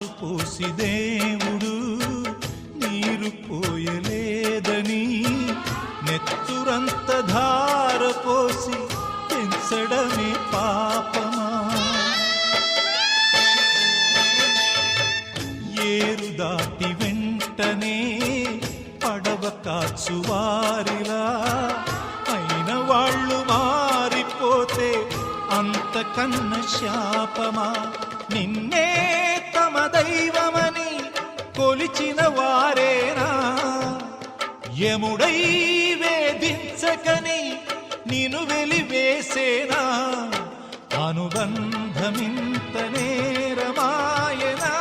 పోసి దేవుడు నీరు పోయలేదని నెత్తురంత ధార పోసి పెంచడమే పాపమా? ఏరు దాటి వెంటనే పడవ కాచువారిలా అయిన వాళ్ళు మారిపోతే అంతకన్న శాపమా? నిన్నే తమ దైవమని కొలిచిన వారేనా యముడై వేధించకని నిను వెలివేసేనా? అనుబంధమింత నేరమాయనా?